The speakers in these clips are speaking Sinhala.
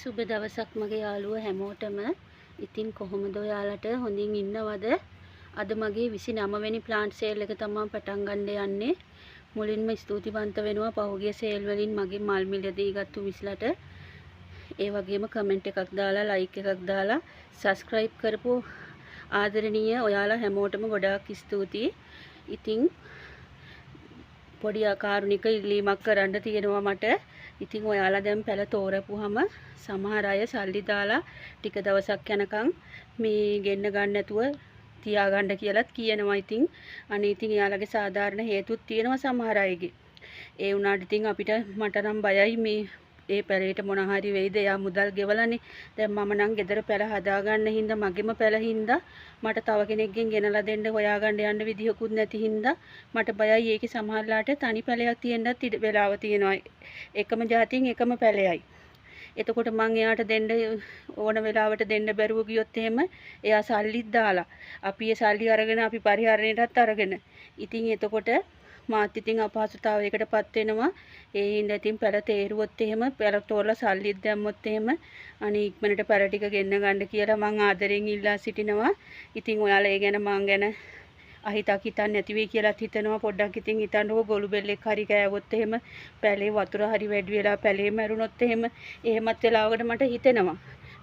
සුබ දවසක් මගේ යාළුවෝ හැමෝටම. ඉතින් කොහොමද ඔයාලට හොඳින් ඉන්නවද? අද මගේ 29 වෙනි ප්ලාන්ට් සේල් එක තමයි පටන් ගන්න යන්නේ. මුලින්ම ස්තුතිවන්ත වෙනවා පහුගිය සේල් වලින් මගේ මල් මිලදී ගත්තු මිස්ලට. ඒ වගේම කමෙන්ට් එකක් දාලා ලයික් එකක් දාලා සබ්ස්ක්‍රයිබ් කරපු ආදරණීය ඔයාලා හැමෝටම ගොඩාක් ස්තුතියි. ඉතින් පොඩි කාරුණික ඉල්ලීමක් කරන්න තියෙනවා මට. ඉතින් ඔයාලා දැන් පැල තෝරපුවම සමහර අය සල්ලි දාලා ටික දවසක් යනකම් මේ ගෙන්න ගන්න නැතුව තියාගන්න කියලාත් කියනවා. ඉතින් අනේ ඉතින් එයාලගේ සාධාරණ හේතුත් තියෙනවා සමහර අයගේ. ඒ වුණාට ඉතින් අපිට මට නම් බයයි මේ ඒ පැලේට මොන හරි වෙයිද. එයා මුදල් ගෙවලානේ. දැන් මම නම් ගෙදර පැල හදාගන්න හින්දා මගෙම පැල හින්දා මට තව කෙනෙක්ගෙන් ගෙනලා දෙන්න හොයාගන්න යන්න විදිහකුත් නැති හින්දා මට බයයි. ඒකේ සමහරලාට තනි පැලයක් තියෙන්නත් වෙලාව තියෙනවා. එකම જાතියෙන් එකම පැලයයි. එතකොට මං එයාට දෙන්න ඕන වෙලාවට දෙන්න බැරුව ගියොත් එහෙම එයා සල්ලිත් දාලා අපි ඒ සල්ලි අරගෙන අපි පරිහරණයටත් අරගෙන ඉතින් එතකොට මාත් ඉතින් අපහසුතාවයකටපත් වෙනවා. ඒ හින්දා ඉතින් පැල තේරුවොත් එහෙම පැල තෝරලා සල්ලිත් දැම්මොත් එහෙම අනේ ඉක්මනට පැල ටික ගෙන්න ගන්න කියලා මං ආදරෙන් ඉල්ලා සිටිනවා. ඉතින් ඔයාලා ඒ ගැන මං ගැන අහිතක් හිතන්නේ නැති වෙයි කියලාත් හිතනවා. පොඩ්ඩක් ඉතින් හිතන්නකෝ ගොළු බෙල්ලෙක් හරි කෑවොත් එහෙම පැලේ වතුර හරි වැඩි වෙලා පැලේ මැරුණොත් එහෙම එහෙමත් වෙලාවකට මට හිතෙනවා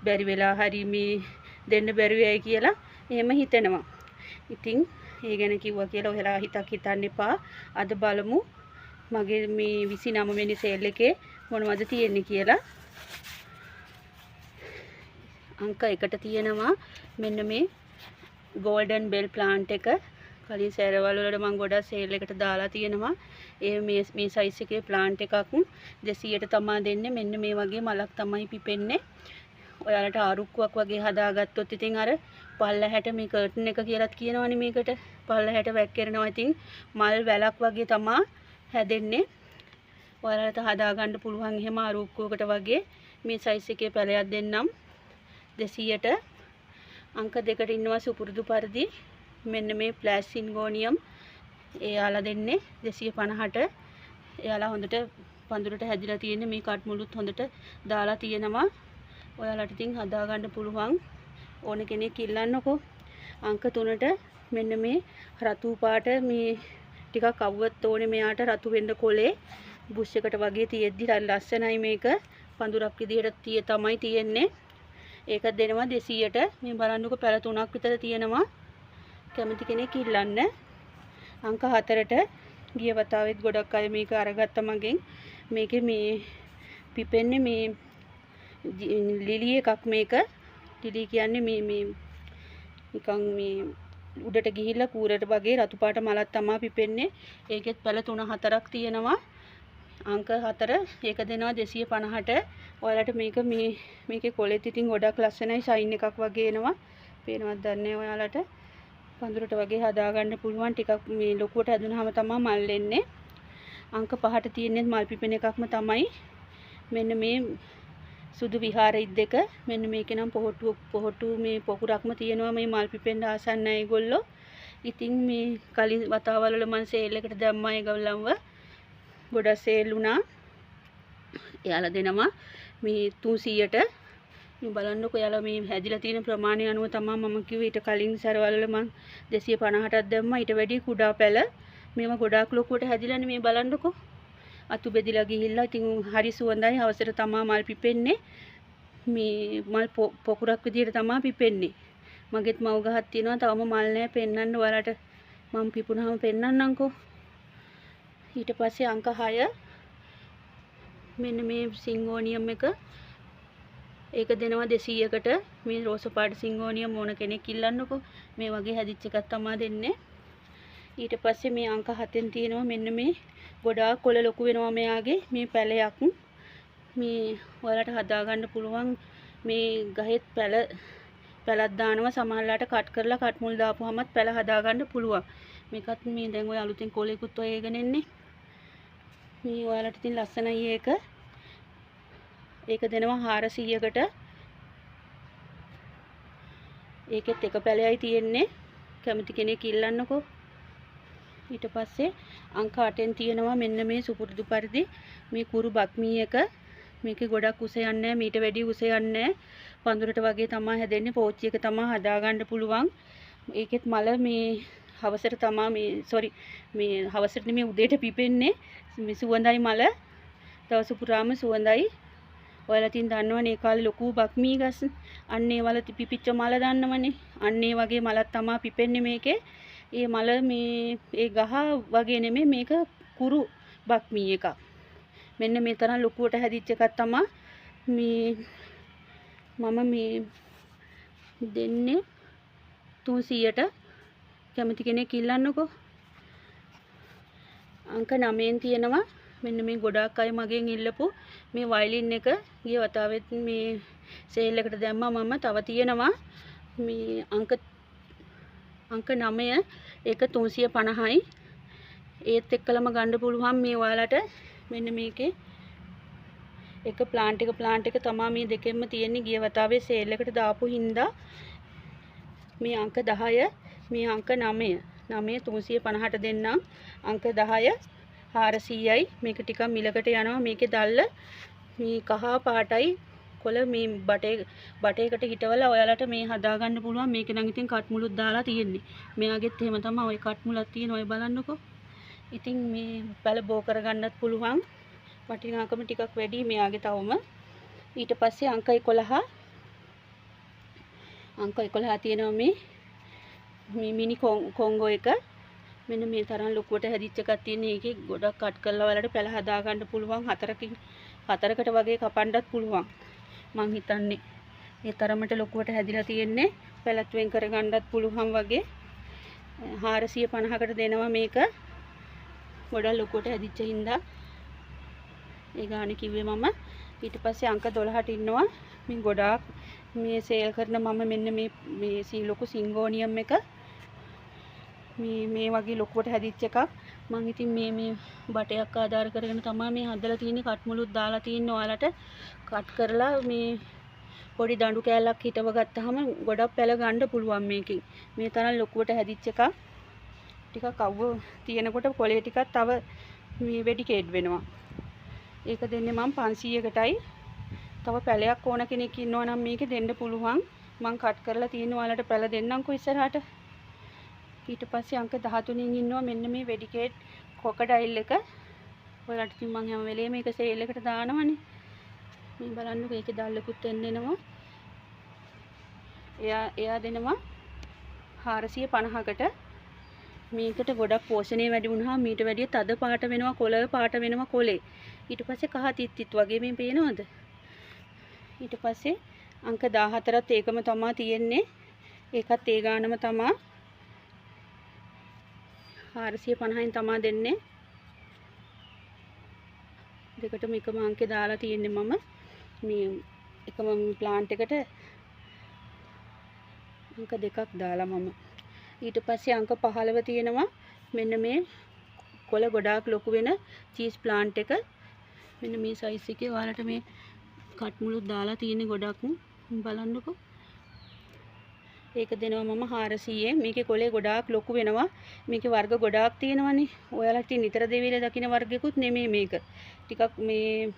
බැරි වෙලා හරි මේ දෙන්න බැරි වෙයි කියලා එහෙම හිතෙනවා. ඉතින් ඒ ගැන කිව්වා කියලා ඔයාලා හිතක් හිතන්න එපා. අද බලමු මගේ මේ 29 වෙනි සේල් එකේ මොනවද තියෙන්නේ කියලා. අංක 1ට තියෙනවා මෙන්න මේ golden bell plant එක. කලින් සෑරවල වලට මම ගොඩක් සේල් එකට දාලා තියෙනවා. ඒ මේ සයිස් එකේ ප්ලාන්ට් එකක් 200ට තමයි දෙන්නේ. මෙන්න මේ වගේ මලක් තමයි පිපෙන්නේ. ඔයාලට ආරුක්කුවක් වගේ හදාගත්තොත් ඉතින් අර පල්ලහැට මේ කර්ටන් එක කියලාත් කියනවනේ මේකට. පල්ලහැට වැක්කිරෙනවා. ඉතින් මල් වැලක් වගේ තමයි හැදෙන්නේ. ඔයාලට හදාගන්න පුළුවන් එහෙම ආරුක්කුවකට වගේ මේ සයිස් එකේ පැලයක් දෙන්නම් 200ට. අංක 2ට ඉන්නවා සුපුරුදු පරිදි මෙන්න මේ ෆ්ලෑෂ් සින්ගෝනියම්. එයාලා දෙන්නේ 250ට. එයාලා හොඳට පඳුරට හැදිලා තියෙන මේ කට් මුළුත් හොඳට දාලා තියෙනවා. ඔයාලට ඉතින් හදාගන්න පුළුවන් ඕන කෙනෙක් ඉල්ලන්නකෝ. අංක 3ට මෙන්න මේ රතු පාට මේ ටිකක් අවුවත් ඕනේ මෙයාට රතු වෙන්න කොලේ බුෂ් එකට වගේ තියෙද්දි ලස්සනයි මේක. පඳුරක් විදිහට තමයි තියෙන්නේ. ඒක දෙනවා 200ට. මේ බලන්නකෝ පැල 3ක් විතර තියෙනවා. කැමති කෙනෙක් ඉල්ලන්න. අංක 4ට ගිය වතාවෙත් ගොඩක් අය මේක අරගත්ත මගෙන්. මේකේ මේ පිපෙන්නේ මේ ලිලි එකක් මේක. ලිලි කියන්නේ මේ නිකන් මේ උඩට ගිහිල්ලා කූරට වගේ රතු පාට මලක් තමයි පිපෙන්නේ. ඒකෙත් පැල 3-4ක් තියෙනවා. අංක 4 ඒක දෙනවා 250ට. ඔයාලට මේක මේකේ කොලෙත් ඉතින් ගොඩක් ලස්සනයි. ෂයින් එකක් වගේ එනවා. පේනවද දන්නේ ඔයාලට. පඳුරට වගේ හදාගන්න පුළුවන්. ටිකක් මේ ලොකුවට හැදුනහම තමයි මල් එන්නේ. අංක 5ට තියෙන්නේ මල් පිපෙන එකක්ම තමයි. මෙන්න මේ සුදු විහාරයි දෙක. මෙන්න මේකේ නම් පොහොට්ටු මේ පොකුරක්ම තියෙනවා. මේ මල් පිපෙන්න ආසන්න ඒගොල්ලෝ. ඉතින් මේ කලින් වතාවල මම සේල් එකට දැම්මා ඒගොල්ලන්ව. ගොඩක් සේල් වුණා. එයාලා දෙනවා මේ 300ට. මේ බලන්නකෝ යාලා මේ හැදිලා තියෙන ප්‍රමාණය අනුව තමයි මම කිව්වේ. ඊට කලින් සැරවල මම 250ටක් දැම්මා. ඊට වැඩි කුඩා පැල. මේවා ගොඩාක් ලොකුවට හැදිලානේ. මේ බලන්නකෝ. අතු බෙදිලා ගිහිල්ලා ඉතින් හරි සුවඳයි. හවසට තමයි මල් පිපෙන්නේ. මේ මල් පොකුරක් විදියට තමයි පිපෙන්නේ. මගෙත් මව් ගහක් තියෙනවා. තවම මල් නැහැ. පෙන්නන්න ඔයාලට මම පිපුණාම පෙන්නන්නම්කෝ. ඊට පස්සේ අංක 6 මෙන්න මේ සින්ගෝනියම් එක. ඒක දෙනවා 200කට. මේ රෝස පාට සින්ගෝනියම් ඕන කෙනෙක් ඉල්ලන්නකෝ. මේ වගේ හැදිච්ච එකක් තමයි දෙන්නේ. ඊට පස්සේ මේ අංක 7න් තියෙනවා මෙන්න මේ ගොඩාක් කොළ ලොකු වෙනවා මෙයාගේ මේ පැලයක්. මේ ඔයාලට හදාගන්න පුළුවන්. මේ ගහෙත් පැලක් දානවා. සමහරලාට කට් කරලා කට් මුල් දාපුවාමත් පැල හදාගන්න පුළුවන්. මේකත් මේ දැන් ඔය අලුතෙන් කොළේකුත් ඔය ඒගෙන එන්නේ. මේ ඔයාලට ඉතින් ලස්සනයි ඒක. ඒක දෙනවා 400කට. ඒකෙත් එක පැලයයි තියෙන්නේ. කැමති කෙනෙක් ඉල්ලන්නකෝ. ඊට පස්සේ අංක 8න් තියෙනවා මෙන්න මේ සුපුරුදු පරිදි මේ කුරු බක්මී එක. මේකේ ගොඩක් උස යන්නේ නැහැ. මීට වැඩි උස යන්නේ නැහැ. පඳුරට වගේ තමයි හැදෙන්නේ. පෝච්චි එක තමයි හදාගන්න පුළුවන්. ඒකෙත් මල මේ හවසට තමයි මේ හවසට නෙමෙයි උදේට පිපෙන්නේ. මේ සුවඳයි මල. දවස පුරාම සුවඳයි. ඔයාලා තින් දන්නවනේ ඒ කාලේ ලොකු බක්මී ගස්. අන්න ඒ වල පිපිච්ච මල දන්නවනේ. අන්න ඒ වගේ මලක් තමයි පිපෙන්නේ මේකේ. ඒ මල මේ ඒ ගහ වගේ නෙමෙයි මේක කුරු බක්මී එකක්. මෙන්න මේ තරම් ලොකුවට හැදිච්ච එකක් තමයි මම මේ දෙන්නේ 300ට. කැමති කෙනෙක් ඉල්ලන්නකෝ. අංක 9න් තියෙනවා. මෙන්න මේ ගොඩාක් අය මගෙන් ඉල්ලපු මේ වයලින් එක ගිය වතාවෙත් මේ සේල් එකට දැම්මා මම. තව තියෙනවා මේ අංක 9 ඒක 350යි. ඒත් එක්කලම ගන්න පුළුවන් මේ ඔයාලට. මෙන්න මේකේ එක ප්ලාන්ට් එක තමයි මේ දෙකෙන්ම තියෙන්නේ. ගිය වතාවේ සේල් එකට දාපු හින්දා මේ අංක 10 මේ අංක 9 350ට දෙන්නම්. අංක 10 400යි. මේක ටිකක් මිලකට යනවා. මේකේ දැල්ල මේ කහ පාටයි කොළ මේ බටේකට හිටවලා ඔයාලට මේ හදාගන්න පුළුවන්. මේක නම් ඉතින් කට් මුළුත් දාලා තියෙන්නේ. මෙයාගෙත් එහෙම තමයි ওই කට් මුලක් තියෙන ඔය බලන්නකෝ. ඉතින් මේ පැල බෝ කරගන්නත් පුළුවන්. වටිනාකම ටිකක් වැඩි මෙයාගේ තවම. ඊට පස්සේ අංක 11 තියෙනවා මේ මිනි කොංගෝ එක. මෙන්න මේ තරම් ලොකුවට හැදිච්ච එකක් තියෙන. ඒකේ ගොඩක් කට් කරලා ඔයාලට පැල හදා ගන්න පුළුවන්. හතරකට වගේ කපන්නත් පුළුවන්. මං හිතන්නේ ඒ තරමට ලොකුවට හැදිලා තියෙන්නේ. පැලත් වෙන් කරගන්නත් පුළුවන් වගේ. 450කට දෙනවා මේක. ගොඩක් ලොකුවට හැදිච්ච හින්දා ඒ ගානේ කිව්වේ මම. ඊට පස්සේ අංක 12ට ඉන්නවා මේ ගොඩාක් මේ සේල් කරන මම මෙන්න මේ ලොකු සිංගෝනියම් එක මේ වගේ ලොකුවට හැදිච්ච එකක්. මම ඉතින් මේ බටයක් ආධාර කරගෙන තමයි මේ හදලා තියෙන්නේ. කට් මුළුත් දාලා තියෙන්නේ. ඔයාලට කට් කරලා මේ පොඩි දඬු කෑල්ලක් හිටව ගත්තාම ගොඩක් පැල ගන්න පුළුවන් මේකෙන්. මේ තරම් ලොකුවට හැදිච්ච එකක්. ටිකක් අවුව තියෙනකොට කොලේ ටිකක් තව මේ වෙඩිකේට් වෙනවා. ඒක දෙන්නේ මම 500කටයි. තව පැලයක් ඕන කෙනෙක් ඉන්නවා නම් මේකේ දෙන්න පුළුවන්. මම කට් කරලා තියෙන ඔයාලට පැල දෙන්නම්කෝ ඉස්සරහට. ඊට පස්සේ අංක 13න් ඉන්නවා මෙන්න මේ වෙඩිකේට් කොකඩයිල් එක. ඔයාලට ඉතින් මම හැම වෙලේම මේක සේල් එකට දානවනේ. මේ බලන්නකෝ ඒකේ දැල්ලකුත් එන්නෙනවා. එයා දෙනවා 450කට. මේකට ගොඩක් පෝෂණය වැඩි වුණාම මීට වැඩිය තද පාට වෙනවා, කොළ පාට වෙනවා කොලේ. ඊට පස්සේ කහ තිත් වගේ මේ පේනවද? ඊට පස්සේ අංක 14ත් ඒකම තමයි තියෙන්නේ. ඒකත් ඒ ගානම තමයි 450න් තමයි දෙන්නේ. දෙකටම එකම අංකේ දාලා තියෙන්නේ මම. මේ එකම ප්ලාන්ට් එකට අංක දෙකක් දාලා මම. ඊට පස්සේ අංක 15 තියෙනවා මෙන්න මේ කොළ ගොඩාක් ලොකු වෙන චීස් ප්ලාන්ට් එක. මෙන්න මේ සයිස් එකේ ඔයාලට මේ කට් මුළුත් දාලා තියෙන්නේ ගොඩක්. බලන්නකෝ. ඒක දෙනවා මම 400ෙන්. මේකේ කොළේ ගොඩාක් ලොකු වෙනවා. මේකේ වර්ග ගොඩාක් තියෙනවානේ. ඔයාලා ඉතින් නිතර දෙවිල දකින්න වර්ගෙකුත් නෙමෙයි මේක. ටිකක් මේ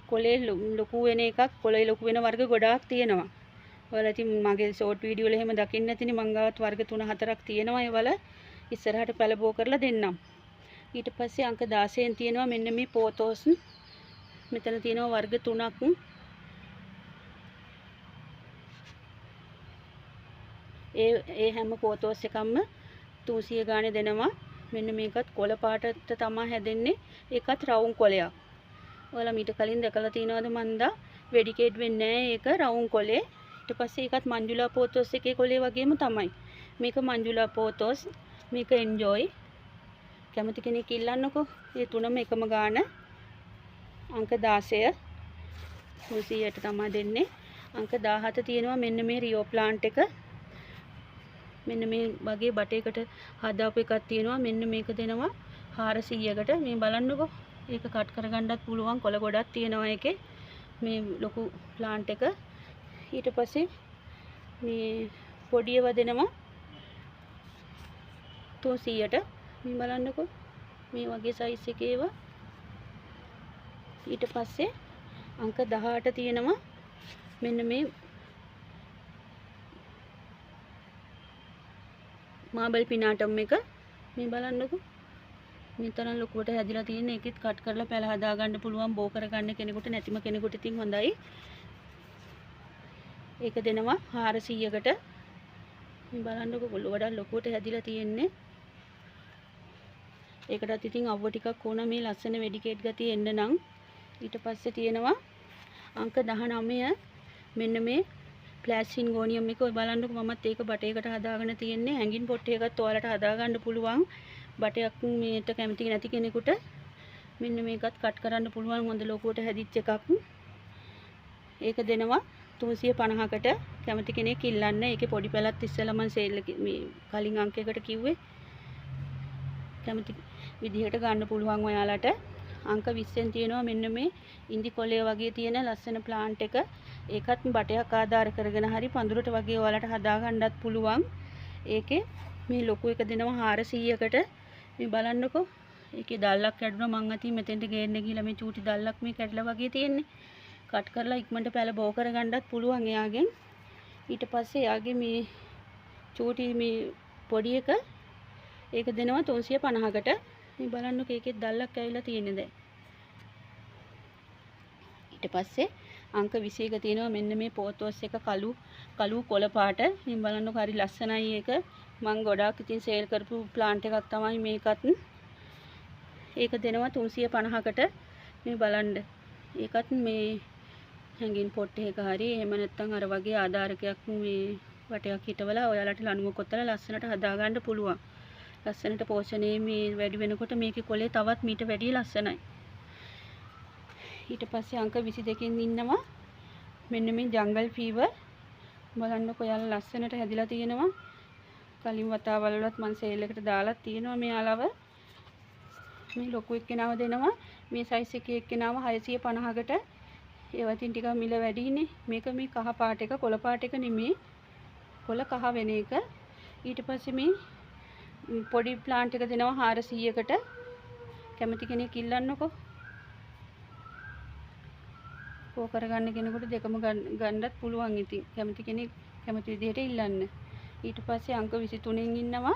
කොළේ ලොකු වෙන එකක්, කොළේ ලොකු වෙන වර්ග ගොඩාක් තියෙනවා. ඔයාලා ඉතින් මගේ ෂෝට් වීඩියෝ වල එහෙම දකින්න නැතිනේ. මං ගාවත් වර්ග 3-4ක් තියෙනවා. ඒවල ඉස්සරහට පැලබෝ කරලා දෙන්නම්. ඊට පස්සේ අංක 16න් තියෙනවා මෙන්න මේ පෝතෝස්. මෙතන තියෙනවා වර්ග 3ක්. ඒ හැම පෝතෝස් එකක්ම 300 ගානේ දෙනවා. මෙන්න මේකත් කොළ පාටට තමයි හැදෙන්නේ. ඒකත් රවුම් කොළයක්. ඔයාලා මීට කලින් දැකලා තියෙනවද මන්දා? වෙඩිකේට් වෙන්නේ නැහැ. ඒක රවුම් කොළේ. ඊට පස්සේ ඒකත් මංජුලා පෝතෝස් එකේ කොළේ වගේම තමයි. මේක මංජුලා පෝතෝස්. මේක එන්ජොයි. කැමති කෙනෙක් ඉල්ලන්නකෝ. මේ තුනම එකම ගාන. අංක 16 300ට තමයි දෙන්නේ. අංක 17 තියෙනවා මෙන්න මේ රියෝ ප්ලාන්ට් එක. මෙන්න මේ වගේ බටේකට හදාපු එකක් තියෙනවා. මෙන්න මේක දෙනවා 400කට. මේ බලන්නකෝ. ඒක කට් කරගන්නත් පුළුවන්. කොළ ගොඩක් තියෙනවා ඒකේ. මේ ලොකු ප්ලාන්ට් එක. ඊට පස්සේ මේ පොඩි ඒවා දෙනවා 300ට. මේ බලන්නකෝ. මේ වගේ සයිස් එකේ ඒවා. ඊට පස්සේ අංක 18 තියෙනවා මෙන්න මේ මාබල් පිනාටම් එක. මේ බලන්නකෝ මේ තරම් ලොකුවට හැදිලා තියෙන එකෙත් කට් කරලා පැල හදා ගන්න පුළුවන්. බෝ කරගන්න කෙනෙකුට නැතිම කෙනෙකුට ඉතින් හොඳයි. ඒක දෙනවා 400කට. මේ බලන්නකෝ වඩා ලොකුවට හැදිලා තියෙන්නේ. ඒකටත් ඉතින් අවුව ටිකක් ඕන මේ ලස්සන වෙඩිකේට් ගතිය එන්න නම්. ඊට පස්සේ තියෙනවා අංක 19 මෙන්න මේ ප්ලාස්ටික් ගෝනියම් එක. ඔය බලන්නකෝ මමත් ඒක බටයකට හදාගෙන තියෙන්නේ. හැංගින් පොට් එකකත් ඔයාලට හදා ගන්න පුළුවන්. බටයක් මේට කැමති නැති කෙනෙකුට මෙන්න මේකත් කට් කරන්න පුළුවන්. හොඳ ලොකුවට හැදිච්ච එකක්. ඒක දෙනවා 350කට. කැමති කෙනෙක් ඉල්ලන්න. ඒකේ පොඩි පැලත් ඉස්සෙල්ලා මම සේල් මේ කලින් අංකයකට කිව්වේ. කැමති විදිහට ගන්න පුළුවන් ඔයාලට. අංක 20න් තියෙනවා මෙන්න මේ ඉන්දි කොලේ වගේ තියෙන ලස්සන ප්ලාන්ට් එක. ඒකත් බටයක් ආධාර කරගෙන හරි පඳුරට වගේ ඔයාලට හදා ගන්නත් පුළුවන්. ඒකේ මේ ලොකු එක දෙනවා 400කට. මේ බලන්නකෝ. ඒකේ දැල්ලක් කැඩුණා මං අතින් මෙතෙන්ට ගේන්න ගිහලා මේ චූටි දැල්ලක් මේ කැඩලා වගේ තියෙන්නේ. කට් කරලා ඉක්මනට පැල බෝ කරගන්නත් පුළුවන් එයාගෙන්. ඊට පස්සේ එයාගේ මේ චූටි මේ පොඩි එක ඒක දෙනවා 350කට. මේ බලන්නකෝ ඒකේ දැල්ලක් ඇවිල්ලා තියෙන්නේ දැන්. ඊට පස්සේ අංක 21 තියෙනවා මෙන්න මේ පෝතෝස් එක කළු කොළ පාට. මේ බලන්නකෝ හරි ලස්සනයි ඒක. මම ගොඩාක් ඉතින් සේල් කරපු ප්ලාන්ට් එකක් තමයි මේකත්. ඒක දෙනවා 350කට. මේ බලන්න. ඒකත් මේ හැංගින් පොට් එකක හරි එහෙම නැත්නම් අර වගේ ආධාරකයක් මේ වටයක් හිටවලා ඔයාලට ලණුව කොත්තලා ලස්සනට හදා ගන්න පුළුවන්. ලස්සනට පෝෂණයේ මේ වැඩි වෙනකොට මේකේ කොලේ තවත් මීට වැඩිය ලස්සනයි. ඊට පස්සේ අංක 22කින් ඉන්නවා මෙන්න මේ ජංගල් ෆීවර්. බලන්නකෝ ඔයාලා ලස්සනට හැදිලා තියෙනවා. කලින් වතාවල වලත් මම සේල් එකට දාලා තියෙනවා මේ අලව. මේ ලොකු එක්කෙනාව දෙනවා. මේ සයිස් එකේ එක්කෙනාව 650කට. ඒවටින් ටිකක් මිල වැඩිනේ. මේක මේ කහ පාට එක කොළ පාට එක නෙමෙයි. කොළ කහ වෙන එක. ඊට පස්සේ මේ පොඩි ප්ලාන්ට් එක දෙනවා 400කට. කැමති කෙනෙක් ඉල්ලන්නකෝ. කෝ කරගන්න කෙනෙකුට දෙකම ගන්නත් පුළුවන් ඉතින්. කැමති කෙනෙක් කැමති විදිහට ඉල්ලන්න. ඊට පස්සේ අංක 23න් ඉන්නවා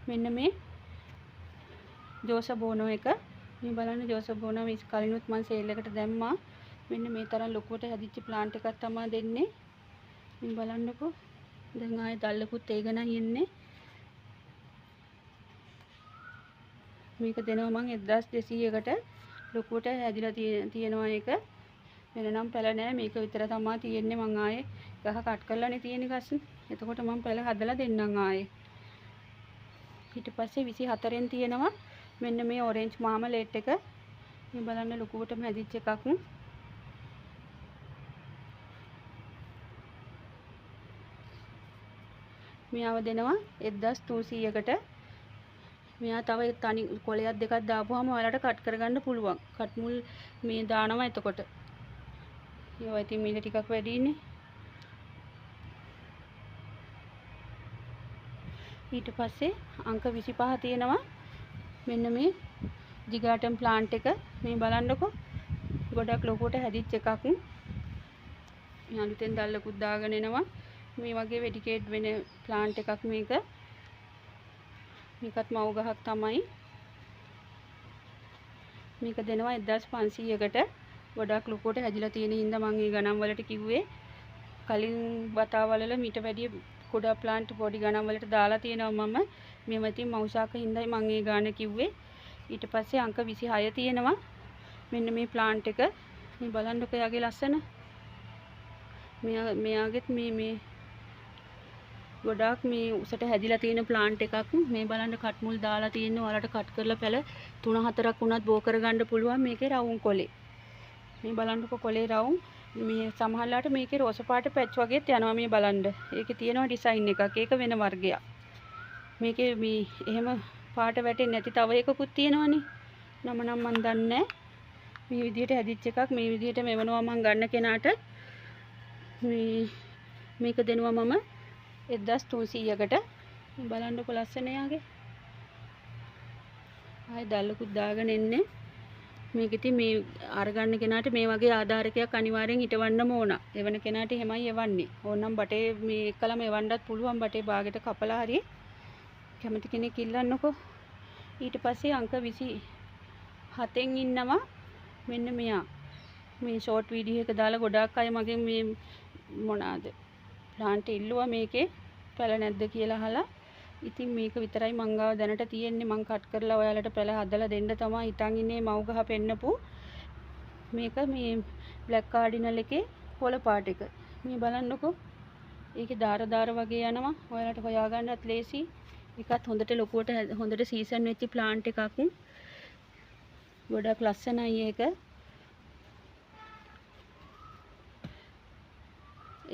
මෙන්න මේ ජෝසබෝනෝ එක. මේ බලන්න ජෝසබෝනෝ මේ කලිනුත් මම සේල් එකට දැම්මා. මෙන්න මේ තරම් ලොකුවට හැදිච්ච ප්ලාන්ට් එකක් තමයි දෙන්නේ. මේ බලන්නකෝ. දැන් ආයේ දැල්ලකුත් ඒගනයි එන්නේ. මේක දෙනවා මම 1200කට. ලොකුවට හැදිලා තියෙනවා ඒක. වෙනනම් පැල නෑ. මේක විතර තමයි තියෙන්නේ. මං ආයේ ගහ කට් කරලානේ තියෙන්නේ ගස්. එතකොට මම පැල හදලා දෙන්නම් ආයේ. ඊට පස්සේ 24න් තියෙනවා මෙන්න මේ ඔරෙන්ජ් මාමලේට් එක. මේ බලන්න ලොකුවටම හැදිච්ච එකක්. මෙයාව දෙනවා 1300කට. මෙයා තව තනි කොලයක් දෙකක් දාපුවාම ඔයාලට කට් කරගන්න පුළුවන්. කට් මුල් මේ දානවා එතකොට. ඒවා ඉතින් මිල ටිකක් වැඩිනේ. ඊට පස්සේ අංක 25 තියෙනවා මෙන්න මේ ජිගාටම් ප්ලාන්ට් එක. මේ බලන්නකෝ. ගොඩක් ලොකුවට හැදිච්ච එකක්. මේ අලුතෙන් දැල්ලකුත් දාගෙන එනවා. මේ වගේ වෙඩිකේට් වෙන ප්ලාන්ට් එකක් මේක. මේකත් මව් ගහක් තමයි. මේක දෙනවා 1500කට. ගොඩක් ලොකුවට හැදිලා තියෙන හින්දා මම මේ ගණන් වලට කිව්වේ. කලින් වතාවල මීට වැඩිය කුඩා ප්ලාන්ට් පොඩි ගණන් වලට දාලා තියෙනවා මම. මේ මතින් මවුසාක හින්දායි මම මේ ගාන කිව්වේ. ඊට පස්සේ අංක 26 තියෙනවා මෙන්න මේ ප්ලාන්ට් එක. මේ බලන්නකෝ යාගේ ලස්සන. මෙයාගෙත් මේ ගොඩාක් මේ උසට හැදිලා තියෙන ප්ලාන්ට් එකක්. මේ බලන්න කට් මුල් දාලා තියෙන්නේ. ඔයාලට කට් කරලා පැල 3-4ක් වුණත් බෝ කරගන්න පුළුවන්. මේකේ රවුම් කොලේ. මේ බලන්නකෝ කොලේ රවුම්. මේ සමහරලාට මේකේ රෝස පාට පැච් වගේත් යනවා. මේ බලන්න. ඒකේ තියෙනවා ඩිසයින් එකක්. ඒක වෙන වර්ගයක්. මේකේ මේ එහෙම පාට වැටෙන්නේ නැති තව එකකුත් තියෙනවනේ. නම නම් මන් දන්නේ නැහැ. මේ විදිහට හැදිච්ච එකක්. මේ විදිහට මෙවනවා මං ගන්න කෙනාට. මේක දෙනවා මම 1300කට. බලන්නකො ලස්සන යාගේ. ආයේ දැල්ලකුත් දාගෙන එන්නේ. මේක ඉතින් මේ අරගන්න කෙනාට මේ වගේ ආධාරකයක් අනිවාර්යෙන් හිටවන්නම ඕන. එවන කෙනාට එහෙමයි එවන්නේ. ඕනනම් බටේ මේ එක්කලම එවන්නත් පුළුවන් බටේ බාගෙට කපලා හරි. කැමති කෙනෙක් ඉල්ලන්නකෝ. ඊට පස්සේ අංක 27න් ඉන්නවා මෙන්න මෙයා. මේ ෂෝට් වීඩියෝ එක දාලා ගොඩාක් අය මගෙන් මේ මොනවාද ප්ලාන්ට් ඉල්ලුවා මේකේ පැල නැද්ද කියලා අහලා. ඉතින් මේක විතරයි මං ගාව දැනට තියෙන්නේ. මං කට් කරලා ඔයාලට පැල හදලා දෙන්න තමයි හිතන් ඉන්නේ. මව් ගහ පෙන්නපු මේක මේ බ්ලැක් කාඩිනල් එකේ කොළ පාට එක. මේ බලන්නකෝ. ඒකේ දාර වගේ යනවා. ඔයාලට හොයාගන්නත් ලේසි. එකත් හොඳට ලොකුවට හොඳට සීසන් වෙච්ච ප්ලාන්ට් එකක්. ගොඩක් ලස්සනයි ඒක.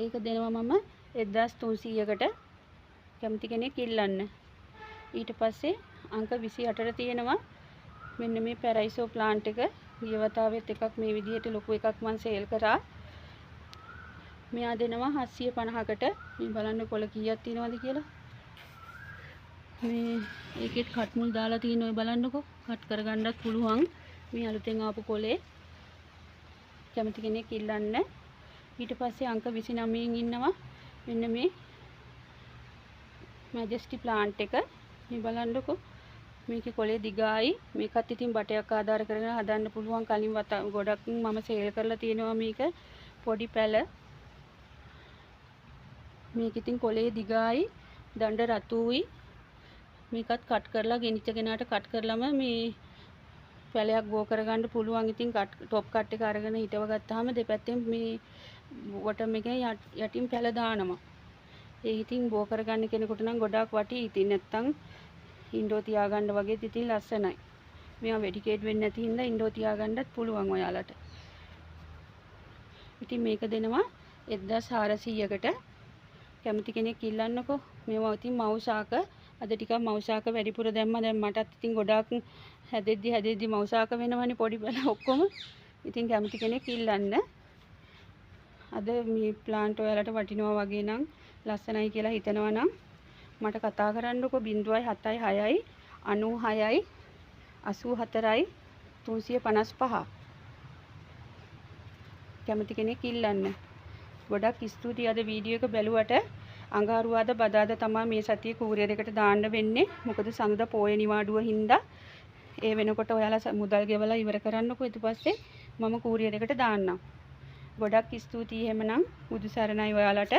ඒක දෙනවා මම 1300කට. කැමති කෙනෙක් ඉල්ලන්න. ඊට පස්සේ අංක 28ට තියෙනවා මෙන්න මේ පැරයිසෝ ප්ලාන්ට් එක. ගියවතාවෙත් එකක් මේ විදිහට ලොකු එකක් මම සේල් කරා. මෙයා දෙනවා 750කට. මේ බලන්න කොළ කීයක් තියෙනවද කියලා. මේ ඒකෙත් කට් මුල් දාලා තියෙන ඔය බලන්නකෝ. කට් කරගන්නත් පුළුවන්. මේ අලුතෙන් ආපු කොලේ. කැමති කෙනෙක් ඉල්ලන්න. ඊට පස්සේ අංක 29න් ඉන්නවා මෙන්න මේ මැජෙස්ටි ප්ලාන්ට් එක. මේ බලන්නකෝ. මේකේ කොලේ දිගයි. මේකත් ඉතින් බටයක් ආධාර කරගෙන හදන්න පුළුවන්. කලින් ගොඩක් මම සේල් කරලා තියෙනවා මේක. පොඩි පැල. මේක ඉතින් කොලේ දිගයි. දණ්ඩ රතුයි. මේකත් කට් කරලා ගෙනිච්ච කෙනාට කට් කරලම මේ පැලයක් ගෝ කරගන්න පුළුවන්. ඉතින් টොප් කට් එක අරගෙන හිටව ගත්තාම දෙපැත්තෙන් මේ බොටම් එකේ යටින් පැල දානවා. ඒ ඉතින් බෝ කරගන්න කෙනෙකුට නම් ගොඩාක් වටී. ඉතින් නැත්තම් ඉන්ඩෝ තියාගන්න වගේ ඉතින් ලස්සනයි. මේවා වෙඩිකේට් වෙන්නේ නැති හින්දා ඉන්ඩෝ තියාගන්නත් පුළුවන් ඔයාලට. ඉතින් මේක දෙනවා 1400කට. කැමති කෙනෙක් ඉල්ලන්නකෝ. මේවා ඉතින් මව් ශාක අද ටිකක් මව් ශාක වැඩිපුර දැම්මා. දැන් මටත් ඉතින් ගොඩාක් හැදෙද්දි මව් ශාක වෙනවනේ පොඩි පැල ඔක්කොම. ඉතින් කැමති කෙනෙක් ඉල්ලන්න. අද මේ ප්ලාන්ට් ඔයාලට වටිනවා වගේ නම් ලස්සනයි කියලා හිතනවා නම් මට කතා කරන්නකෝ 076 96 84 355. කැමති කෙනෙක් ඉල්ලන්න. ගොඩක් ස්තුතියි අද වීඩියෝ එක බැලුවට. අඟහරුවාද බදාදා තමයි මේ සතියේ කූරියර් එකට දාන්න වෙන්නේ. මොකද සඳුදා පෝය නිවාඩුව හින්දා ඒ වෙනකොට ඔයාලා මුදල් ගෙවලා ඉවර කරන්නකෝ. ඊට පස්සේ මම කූරියර් එකට දාන්නම්. ගොඩක් ස්තුතියි එහෙමනම්. බුදු සරණයි ඔයාලට.